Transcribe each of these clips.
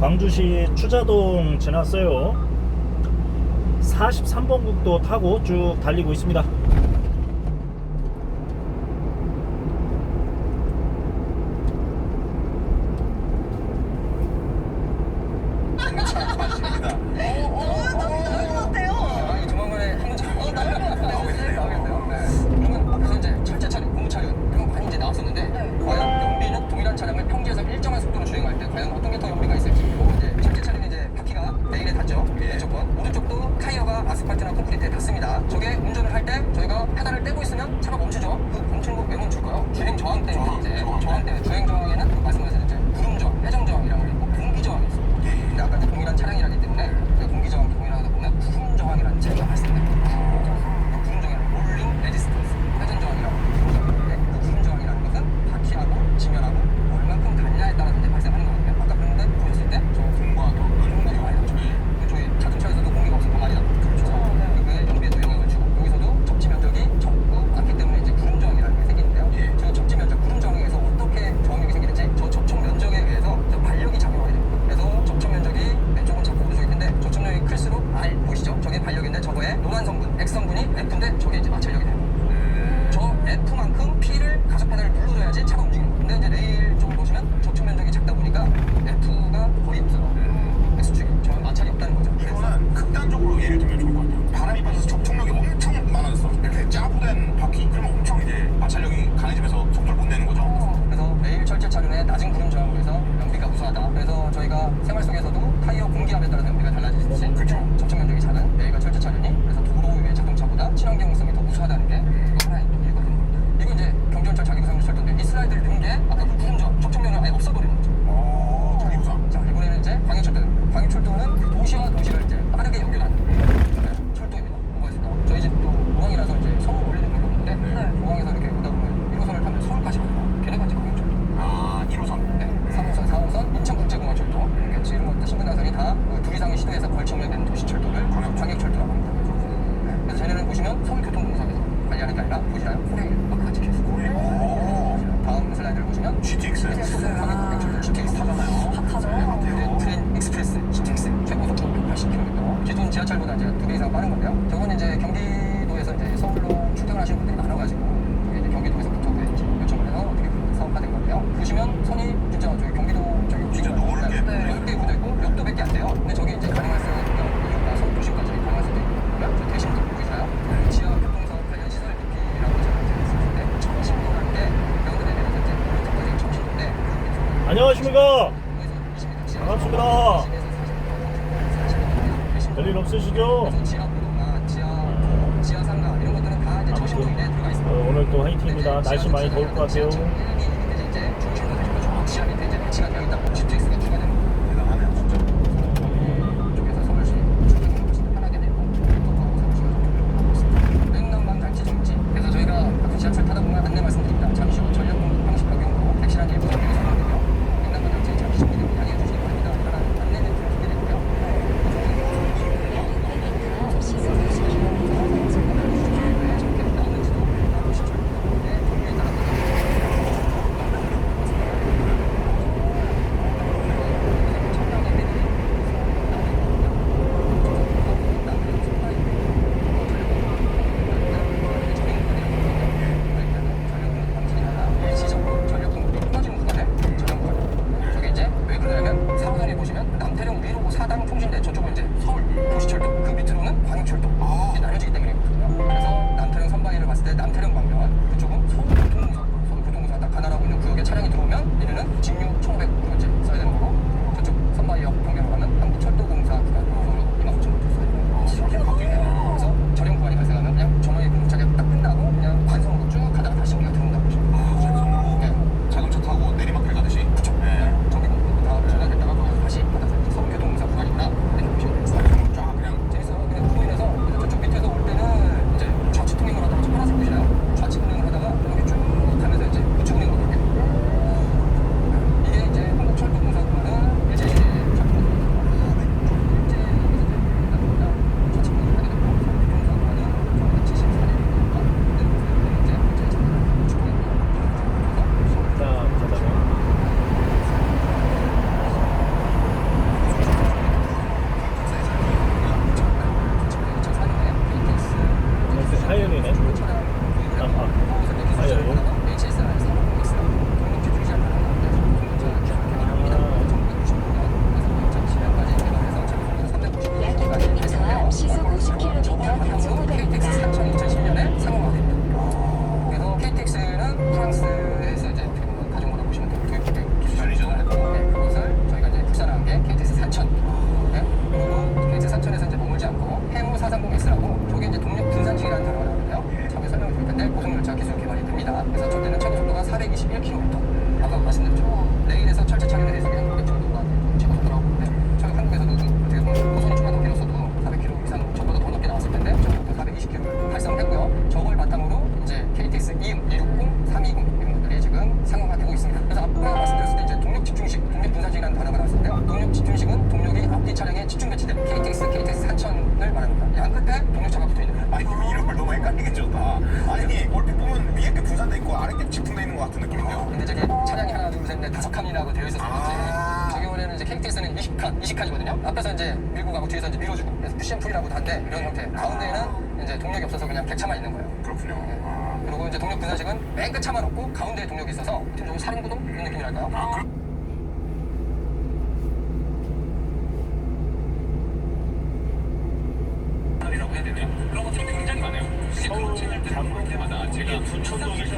광주시 추자동 지났어요. 43번 국도 타고 쭉 달리고 있습니다. 아스팔트나 콘크리트에 닿습니다. 저게 운전을 할 때 저희가 페달을 떼고 있으면 차가 멈추죠. 그 멈추는 거 왜 멈출까요? 주행 저항 때문에 이제 저항 때문에 주행 저항에는 말씀하신 이제 구름 저항, 해정 저항이라고 있고 공기 저항이 있어요. 근데 아까 이제 동일한 차량이라기 때문에 공기 저항 동일하다 보면 구름 저항이라는 차이가 발생돼요. 구름 저항은 롤링 레지스턴스, 회전 저항이라고 부르는데 그 구름 저항이라는 것은 바퀴하고 지면하고 얼만큼 닿냐에 따라서 이제 발생하는 거거든요. 아까 그런데 보셨을 때 저 공과 더 공간이 많이 나죠. 저희 자동차에서도 공기가 없으면 더 많이 나죠. 그게 연비에도 영향을 주고 여기서도 접지 면적이 적고 많기 때문에 이제 구름 저항이라는 게 생기는데요. 저 접지 면적 구름 저항에서 어떻게 저항력이 생기는지 저 접촉 면적에 의해서 반력이 작용하게 됩니다. 그래서 접촉 면적이 왼쪽은 작고 오른쪽일 텐데 접촉력이 클수록 R 보이시죠? 저게 반력인데 저거에 노란 성분 X 성분이 F인데 저게 이제 마찰력이 돼요. 저 F만큼 P를 가속 페달을 눌러줘야지 차가 움직이는 거예요. 근데 이제 레일 쪽을 보시면 접촉 면적이 작다 보니까 F가 거의 없어요. X축이 저 마찰이 없다는 거죠. 이거는 극단적으로 예를 들면 좋을 것 같아요. 바람이 빠져서 접촉력이 엄청 많아졌어. 이렇게 짜부된 바퀴 그러면 엄청 이제 마찰력이 강해지면서 속도를 못 내는 거죠. 그래서 레일 철제 차륜의 낮은 구름 저항으로 해서 연비가 우수하다. 그래서 저희가 생활 속에서도 타이어 공기압에 따라서 연비가 달라지듯이 그렇죠. 접촉 면적이 작은 레일과 철제 차륜이 그래서 도로 위의 자동차보다 친환경성이 더 우수하다는 게 하나의 또 이유가 되는 겁니다. 이거 이제 경전철 자기부상 철도인데 이 슬라이드를 넣은 게 아까 그 구름 저항, 접촉 면을 아예 없애버리는 거죠. 자기부상. 자 이번에는 이제 광역철도입니다. 광역철도는 도시와 도시를 이제 빠르게 연결하는 철도입니다. 뭐가 있을까? 저희 집도 공항이라서 이제 서울 올리는 걸로 오는데 공항에서 이렇게 오다 보면 1호선을 타면 서울까지 가요. 걔네가 이제 광역철도. 1호선. 네, 3호선, 4호선, 인천국제공항철도 이런 것들 신분당선이 다 두 이상의 시도에서 걸쳐 운행되는 도시철도를 광역철도라고 합니다. 그래서 쟤네는 보시면 서울교통공사에서 관리하는 게 아니라 보시나요? 코레일 마크가 찍혀있어요. 다음 슬라이드를 보시면 GTX. 광역철도 GTX 타잖아요. 핫하죠. 트레인 익스프레스 GTX 최고 속도 180km. 기존 지하철보다 이제 2배 이상 빠른 건데요. 저건 이제 경기도에서 이제 서울로 출퇴근하시는 분들이 많아가지고 이제 경기도에서부터 이제 요청을 해서 어떻게 사업화된 건데요. 보시면 선이 진짜 저희 경기도 저기 진짜 넓게 넓게 구도 있고 역도 100개 안 돼요. 근데 저게 이제 가능할 수 있는 이유가 서울 도심까지 가능할 수도 있고요. 저 대신도 보이시나요? 지하 교통사업 관련 시설 BP라고 제가 이제 했을 때 청신도라는 게 병원에 내려서 이제 오른쪽까지 청신도인데 안녕하십니까. 반갑습니다. 별일 없으시죠? 지하보도나 지하 상가 이런 것들은 다 이제 청신도 이내에 들어가 있습니다. 오늘 또 화이팅입니다. 날씨 많이 더울 것 같아요. 이제 중심도 해주고 지하 밑에 이제 배치가 되어 있다. GTX가 추가되는 거예요. 대단하네요, 진짜. 쪽에서 서울시 출퇴근을 훨씬 더 편하게 되고 교통하고 서울시가 하고 있습니다. 백난방 장치 정지. 그래서 저희가 가끔 지하철 타다 보면 안내 말씀드립니다. 잠시 후 전력 공급 방식 변경으로 백신한 일부 정비가 선언되며 백난방 장치 잠시 정지되고 양해해 주시기 바랍니다. 라는 안내는 좀 소개됐고요. 칸, 이식칸이거든요. 앞에서 이제 밀고 가고 뒤에서 이제 밀어주고. 그래서 푸시앤풀이라고도 한데 이런 형태. 가운데에는 이제 동력이 없어서 그냥 객차만 있는 거예요. 그렇군요. 네. 그리고 이제 동력 분사식은 맨 끝 차만 없고 가운데에 동력이 있어서 좀 살인구동 이런 느낌이랄까요? 이라고 해야 되나요? 그런 것들이 굉장히 많아요. 서울 볼 때마다 제가 부천동이죠.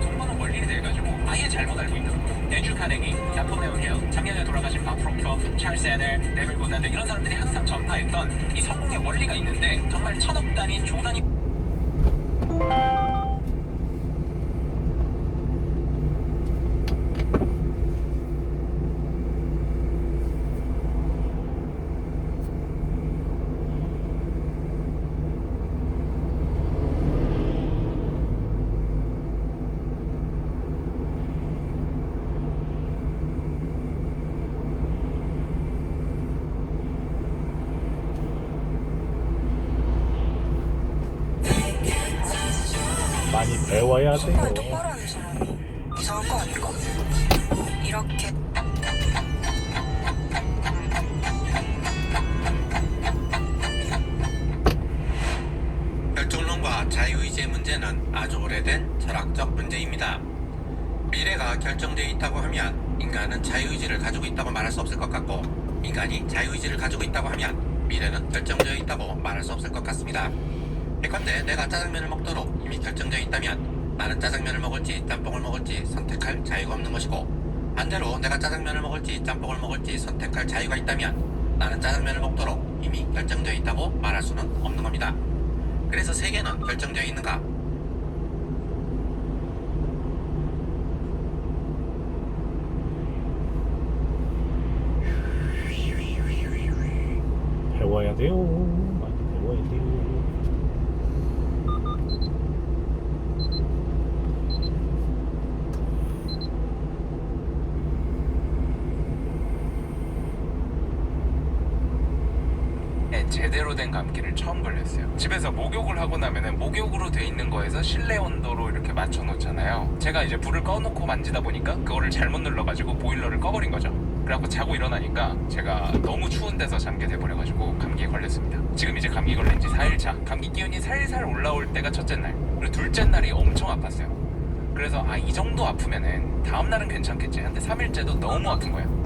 정말 원리에 대해 가지고 아예 잘못 알고 있는 거예요. 내주 카네기, 나폴레옹 힐, 작년에 돌아가신 박 프로커, 찰스 에넬, 네빌 고단드 이런 사람들이 항상 전파했던 이 성공의 원리가 있는데 정말 천억 단위, 조 단위 많이 배워야 정말 돼요. 똑바로 하는 사람이 이상한 거 아닐까? 이렇게 결정론과 자유의지의 문제는 아주 오래된 철학적 문제입니다. 미래가 결정되어 있다고 하면 인간은 자유의지를 가지고 있다고 말할 수 없을 것 같고, 인간이 자유의지를 가지고 있다고 하면 미래는 결정되어 있다고 말할 수 없을 것 같습니다. 예컨대 내가 짜장면을 먹도록 이미 결정되어 있다면 나는 짜장면을 먹을지 짬뽕을 먹을지 선택할 자유가 없는 것이고, 반대로 내가 짜장면을 먹을지 짬뽕을 먹을지 선택할 자유가 있다면 나는 짜장면을 먹도록 이미 결정되어 있다고 말할 수는 없는 겁니다. 그래서 세계는 결정되어 있는가? 배워야 돼요. 많이 배워야 돼요. 제대로 된 감기를 처음 걸렸어요. 집에서 목욕을 하고 나면은 목욕으로 돼 있는 거에서 실내 온도로 이렇게 맞춰 놓잖아요. 제가 이제 불을 꺼놓고 만지다 보니까 그거를 잘못 눌러가지고 보일러를 꺼버린 거죠. 그래갖고 자고 일어나니까 제가 너무 추운 데서 잠게 돼버려가지고 감기에 걸렸습니다. 지금 이제 감기 걸린 지 4일차. 감기 기운이 살살 올라올 때가 첫째 날, 그리고 둘째 날이 엄청 아팠어요. 그래서 이 정도 아프면은 다음 날은 괜찮겠지 한데 3일째도 너무 아픈 거예요.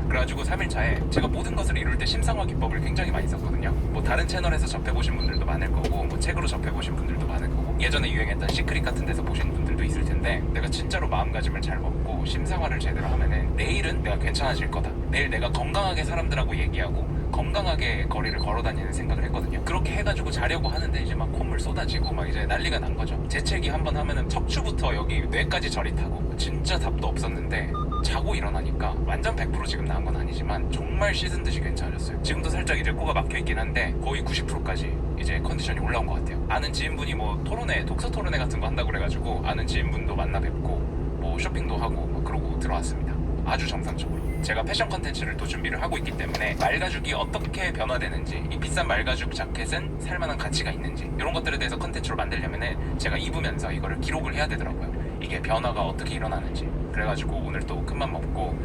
그래가지고 3일차에 제가 모든 것을 이룰 때 심상화 기법을 굉장히 많이 썼거든요. 뭐 다른 채널에서 접해보신 분들도 많을 거고, 뭐 책으로 접해보신 분들도 많을 거고, 예전에 유행했던 시크릿 같은 데서 보신 분들도 있을 텐데, 내가 진짜로 마음가짐을 잘 먹고 심상화를 제대로 하면은 내일은 내가 괜찮아질 거다, 내일 내가 건강하게 사람들하고 얘기하고 건강하게 거리를 걸어다니는 생각을 했거든요. 그렇게 해가지고 자려고 하는데 이제 막 콧물 쏟아지고 막 이제 난리가 난 거죠. 재채기 한번 하면은 척추부터 여기 뇌까지 저리 타고 진짜 답도 없었는데, 자고 일어나니까 완전 100% 지금 나은 건 아니지만 정말 씻은 듯이 괜찮아졌어요. 지금도 살짝 이제 코가 막혀있긴 한데 거의 90%까지 이제 컨디션이 올라온 것 같아요. 아는 지인분이 뭐 토론회, 독서 토론회 같은 거 한다고 그래가지고 아는 지인분도 만나 뵙고 뭐 쇼핑도 하고 뭐 그러고 들어왔습니다. 아주 정상적으로. 제가 패션 컨텐츠를 또 준비를 하고 있기 때문에 말가죽이 어떻게 변화되는지, 이 비싼 말가죽 자켓은 살만한 가치가 있는지, 이런 것들에 대해서 컨텐츠로 만들려면은 제가 입으면서 이거를 기록을 해야 되더라고요. 이게 변화가 어떻게 일어나는지. 그래가지고 오늘 또 큰맘 먹고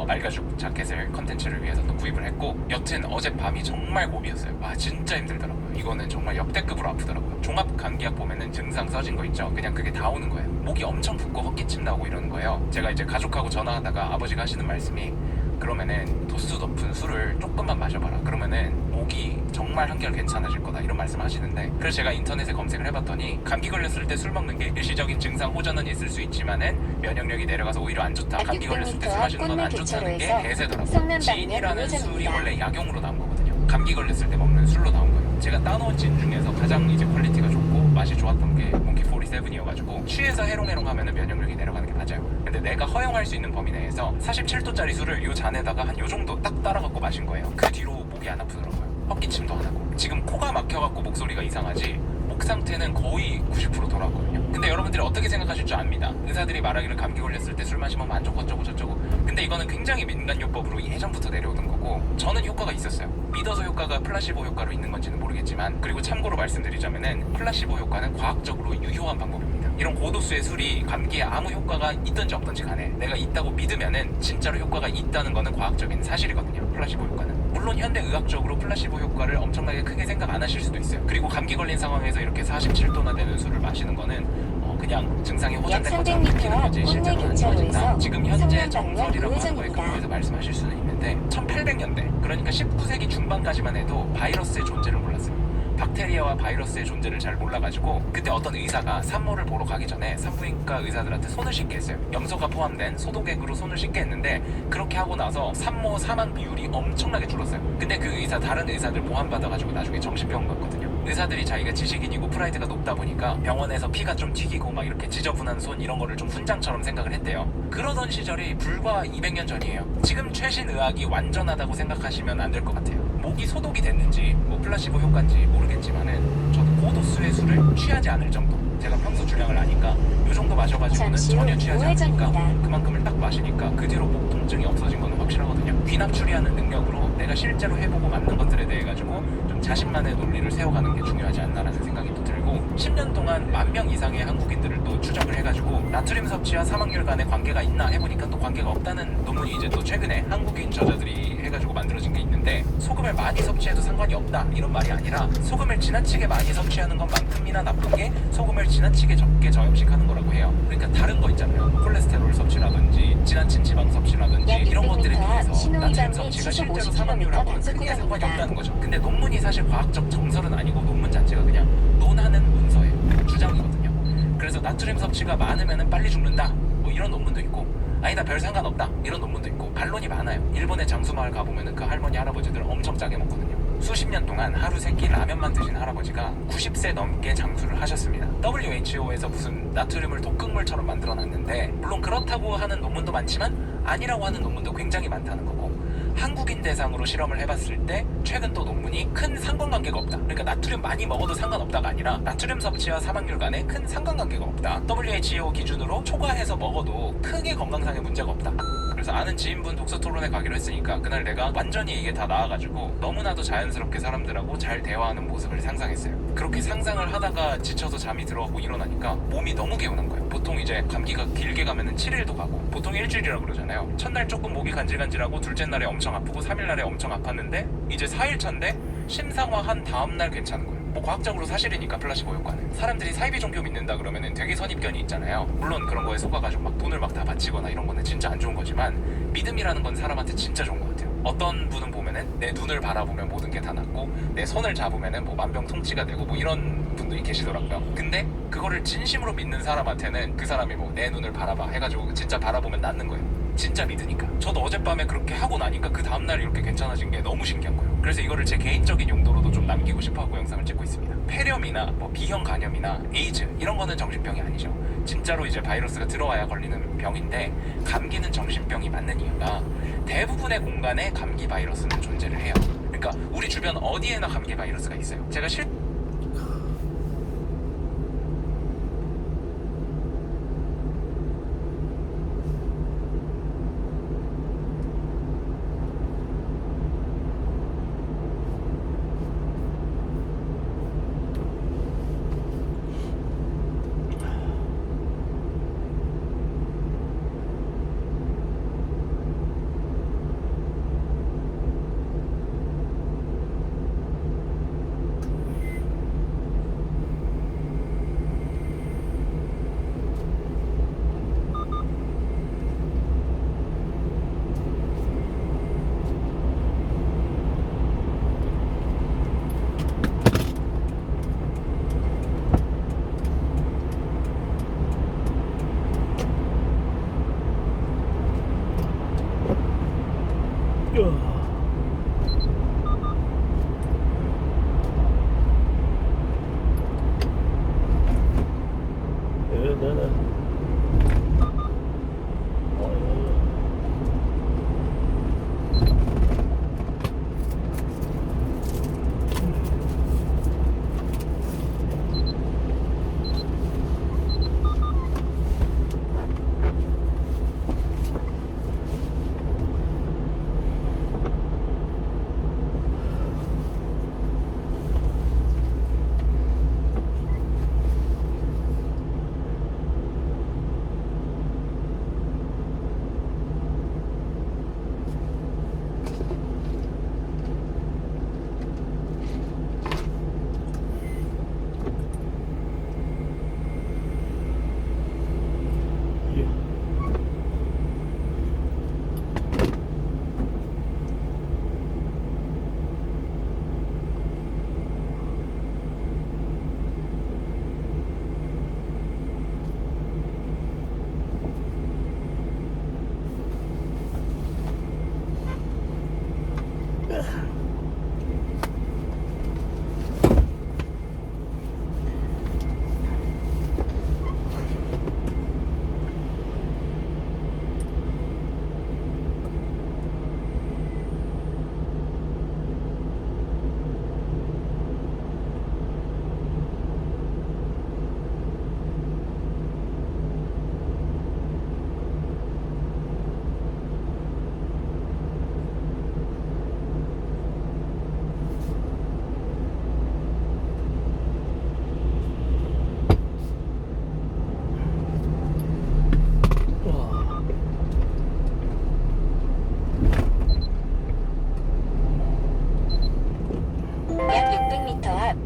말가죽 자켓을 컨텐츠를 위해서 또 구입을 했고, 여튼 어젯밤이 정말 고비였어요. 와, 진짜 힘들더라고요. 이거는 정말 역대급으로 아프더라고요. 종합 감기약 보면은 증상 써진 거 있죠? 그냥 그게 다 오는 거예요. 목이 엄청 붓고 헛기침 나고 이러는 거예요. 제가 이제 가족하고 전화하다가 아버지가 하시는 말씀이, 그러면은 도수 높은 술을 조금만 마셔봐라. 그러면은 목이 정말 한결 괜찮아질 거다, 이런 말씀 하시는데, 그래서 제가 인터넷에 검색을 해봤더니 감기 걸렸을 때 술 먹는 게 일시적인 증상 호전은 있을 수 있지만은 면역력이 내려가서 오히려 안 좋다, 감기 걸렸을 때 술 마시는 건 안 좋다는 게 대세더라고요. 진이라는 술이 원래 약용으로 나온 거거든요. 감기 걸렸을 때 먹는 술로 나온 거예요. 제가 따놓은 진 중에서 가장 이제 퀄리티가 좋고 맛이 좋았던 게 몽키 47이어가지고 취해서 해롱해롱 하면은 면역력이 내려가는 게 맞아요. 근데 내가 허용할 수 있는 범위 내에서 47도짜리 술을 요 잔에다가 한 요 정도 딱 따라갖고 마신 거예요. 그 뒤로 목이 안 아프더라고요. 헛기침도 안 하고. 지금 코가 막혀갖고 목소리가 이상하지 목 상태는 거의 90% 돌아왔거든요. 근데 여러분들이 어떻게 생각하실 줄 압니다. 의사들이 말하기를 감기 걸렸을 때 술 마시면 안 좋고 어쩌고 저쩌고. 근데 이거는 굉장히 민간요법으로 예전부터 내려오던 거고, 저는 효과가 있었어요. 믿어서 효과가 플라시보 효과로 있는 건지는 모르겠지만, 그리고 참고로 말씀드리자면은 플라시보 효과는 과학적으로 유효한 방법입니다. 이런 고도수의 술이 감기에 아무 효과가 있든지 없든지 간에 내가 있다고 믿으면은 진짜로 효과가 있다는 거는 과학적인 사실이거든요. 플라시보 효과는. 물론 현대 의학적으로 플라시보 효과를 엄청나게 크게 생각 안 하실 수도 있어요. 그리고 감기 걸린 상황에서 이렇게 47도나 되는 술을 마시는 거는 그냥 증상이 호전된 것처럼 느끼는 거지 실제로 안 좋아진다. 지금 현재 정설이라고 하는 거에 근거해서 말씀하실 수는 있는데 1800년대 그러니까 19세기 중반까지만 해도 바이러스의 존재를 몰랐어요. 박테리아와 바이러스의 존재를 잘 몰라가지고 그때 어떤 의사가 산모를 보러 가기 전에 산부인과 의사들한테 손을 씻게 했어요. 염소가 포함된 소독액으로 손을 씻게 했는데 그렇게 하고 나서 산모 사망 비율이 엄청나게 줄었어요. 근데 그 의사 다른 의사들 보완받아가지고 나중에 정신병원 갔거든요. 의사들이 자기가 지식인이고 프라이드가 높다 보니까 병원에서 피가 좀 튀기고 막 이렇게 지저분한 손 이런 거를 좀 훈장처럼 생각을 했대요. 그러던 시절이 불과 200년 전이에요. 지금 최신 의학이 완전하다고 생각하시면 안 될 것 같아요. 목이 소독이 됐는지 뭐 플라시보 효과인지 모르겠지만은 저도 고도수의 술을 취하지 않을 정도, 제가 평소 주량을 아니까 이 정도 마셔가지고는 전혀 취하지 않으니까 그만큼을 딱 마시니까 그 뒤로 목 통증이 없어진 거는 확실하거든요. 귀납 추리하는 능력으로 내가 실제로 해보고 맞는 것들에 대해 가지고 좀 자신만의 논리를 세워가는 게 중요하지 않나라는 생각이 또 들고 10년 동안 10,000명 이상의 한국인들을 또 추적을 해가지고 나트륨 섭취와 사망률 간의 관계가 있나 해보니까 또 관계가 없다는 논문이 이제 또 최근에 한국인 저자들이 해가지고 만들어진 게 있는데 소금을 많이 섭취해도 상관이 없다 이런 말이 아니라 소금을 지나치게 많이 섭취하는 것만큼이나 나쁜 게 소금을 지나치게 적게 저염식하는 거라고 해요. 그러니까 다른 거 있잖아요. 콜레스테롤 섭취라든지 지나친 지방 섭취라든지 이런 것들에 비해서 나트륨 섭취가 실제로 사망률하고는 크게 상관이 없다는 거죠. 근데 논문이 사실 과학적 정설은 아니고 논문 자체가 그냥 논하는 문서예요. 주장이거든요. 그래서 나트륨 섭취가 많으면 빨리 죽는다 뭐 이런 논문도 있고 아니다 별 상관없다 이런 논문도 있고 반론이 많아요. 일본의 장수마을 가보면 그 할머니 할아버지들 엄청 짜게 먹거든요. 수십 년 동안 하루 3끼 라면만 드신 할아버지가 90세 넘게 장수를 하셨습니다. WHO에서 무슨 나트륨을 독극물처럼 만들어놨는데 물론 그렇다고 하는 논문도 많지만 아니라고 하는 논문도 굉장히 많다는 거고 한국인 대상으로 실험을 해봤을 때 최근 또 논문이 큰 상관관계가 없다. 그러니까 나트륨 많이 먹어도 상관없다가 아니라 나트륨 섭취와 사망률 간에 큰 상관관계가 없다. WHO 기준으로 초과해서 먹어도 크게 건강상의 문제가 없다. 그래서 아는 지인분 독서 토론회 가기로 했으니까 그날 내가 완전히 이게 다 나와가지고 너무나도 자연스럽게 사람들하고 잘 대화하는 모습을 상상했어요. 그렇게 상상을 하다가 지쳐서 잠이 들어가고 일어나니까 몸이 너무 개운한 거예요. 보통 이제 감기가 길게 가면은 7일도 가고 보통 일주일이라고 그러잖아요. 첫날 조금 목이 간질간질하고 둘째 날에 엄청 아프고 3일 날에 엄청 아팠는데 이제 4일 차인데 심상화한 다음날 괜찮은 거예요. 뭐 과학적으로 사실이니까 플라시보 효과는 사람들이 사이비 종교 믿는다 그러면은 되게 선입견이 있잖아요. 물론 그런 거에 속아가지고 막 돈을 막 다 바치거나 이런 거는 진짜 안 좋은 거지만 믿음이라는 건 사람한테 진짜 좋은 것 같아요. 어떤 분은 보면은 내 눈을 바라보면 모든 게 다 낫고 내 손을 잡으면은 뭐 만병통치가 되고 뭐 이런 분들이 계시더라고요. 근데 그거를 진심으로 믿는 사람한테는 그 사람이 뭐 내 눈을 바라봐 해가지고 진짜 바라보면 낫는 거예요. 진짜 믿으니까. 저도 어젯밤에 그렇게 하고 나니까 그 다음날 이렇게 괜찮아진 게 너무 신기한 거예요. 그래서 이거를 제 개인적인 용도로도 좀 남기고 싶어하고 영상을 찍고 있습니다. 폐렴이나 뭐 B형 간염이나 에이즈 이런 거는 정신병이 아니죠. 진짜로 이제 바이러스가 들어와야 걸리는 병인데 감기는 정신병이 맞는 이유가 대부분의 공간에 감기 바이러스는 존재를 해요. 그러니까 우리 주변 어디에나 감기 바이러스가 있어요. 제가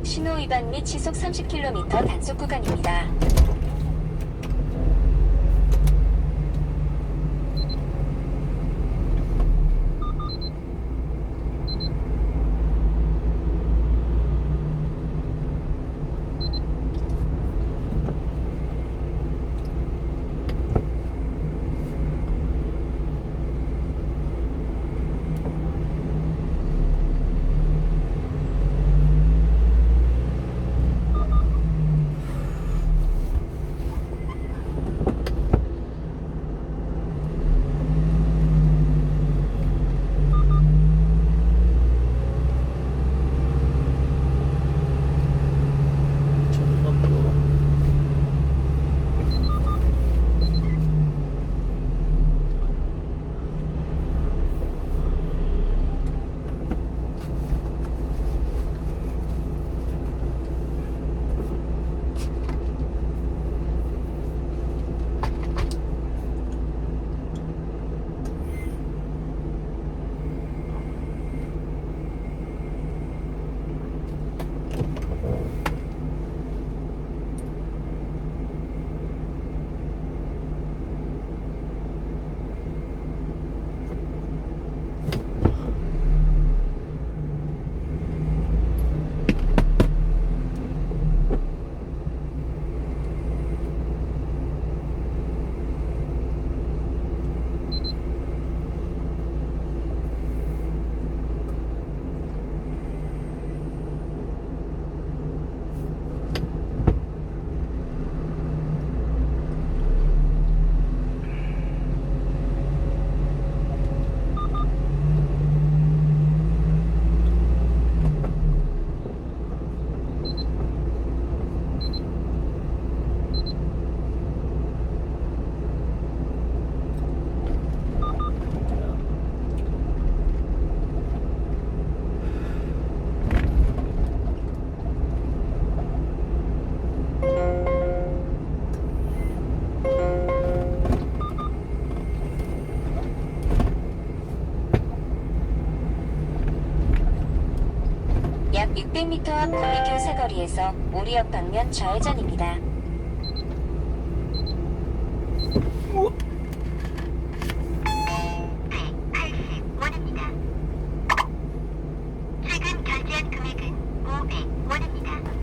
신호 위반 및 시속 30km 단속 구간입니다. 약 600m 앞 구미교 사거리에서 오리역 방면 좌회전입니다. 최근 결제한 금액은 500원입니다.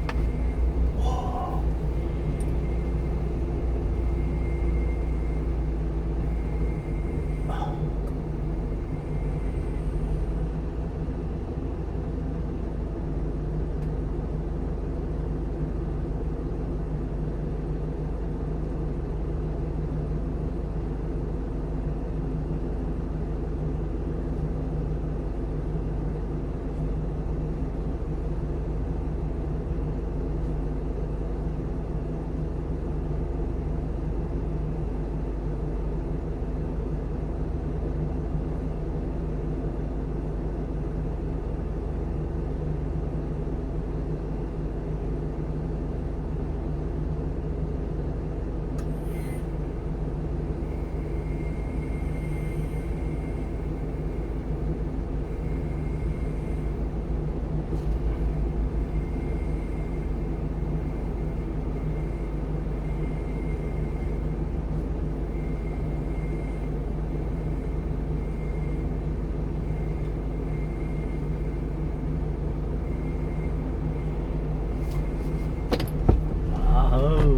아우.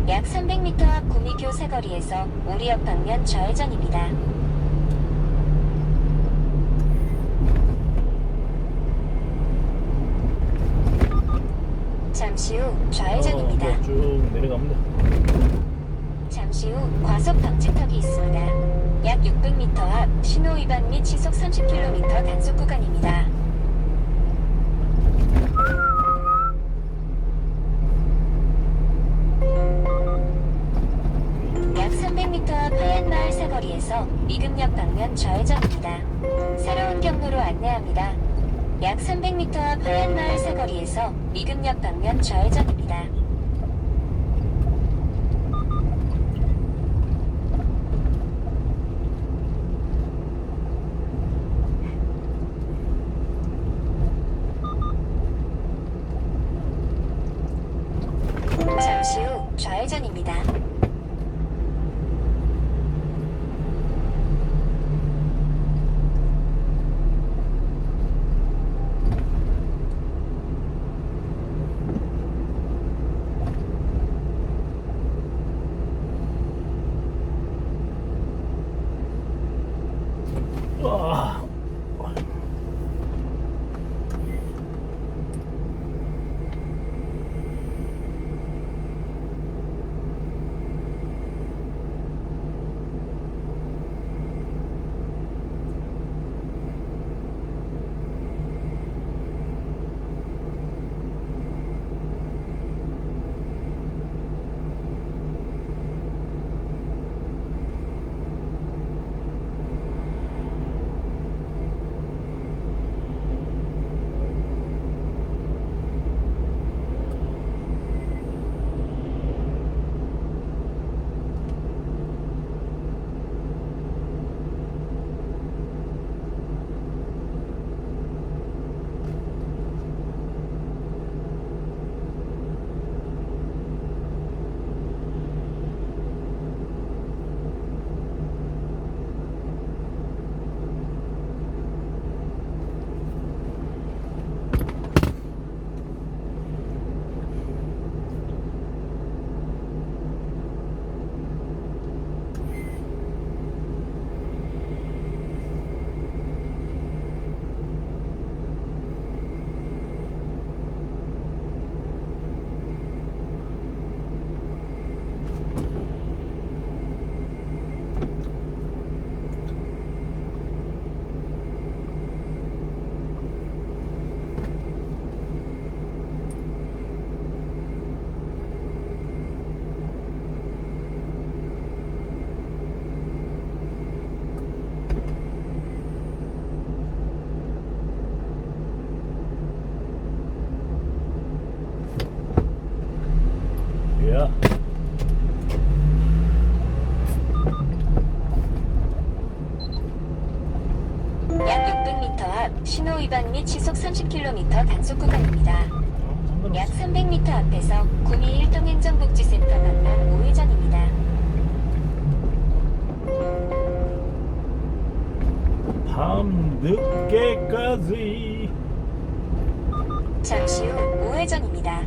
약 300m 앞 구미교 사거리에서 오리역 방면 좌회전입니다. 잠시 후 좌회전입니다. 쭉 내려가면 돼. 잠시 후 과속 방지턱이 있습니다. 약 600m 앞 신호 위반 및 시속 30km 단속 구간입니다. 앞에서 미금역 방면 좌회전입니다. 새로운 경로로 안내합니다. 약 300m 앞 하얀마을 사거리에서 미금역 방면 좌회전입니다. 잠시 후 좌회전입니다. 아, 야. 약 600m 앞 신호 위반 및 시속 30km 단속 구간입니다. 약 300m 앞에서 구미 일동행정복지센터 방면 우회전입니다. 밤 늦게까지. 잠시 후 우회전입니다.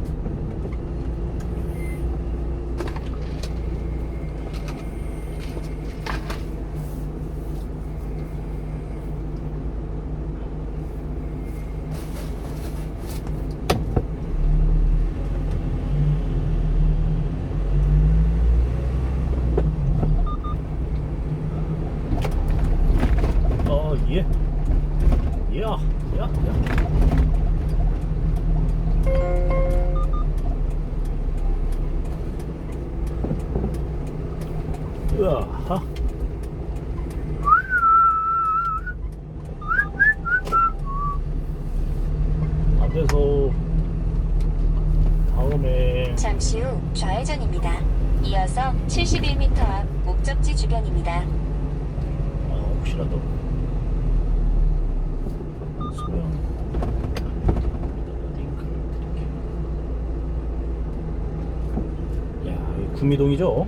예. 야, 야, 야. 으아. 앞에서 다음에 잠시 후 좌회전입니다. 이어서 71m 앞 목적지 주변입니다. 혹시라도 소형 링크를 드릴게요. 야, 여기 구미동이죠?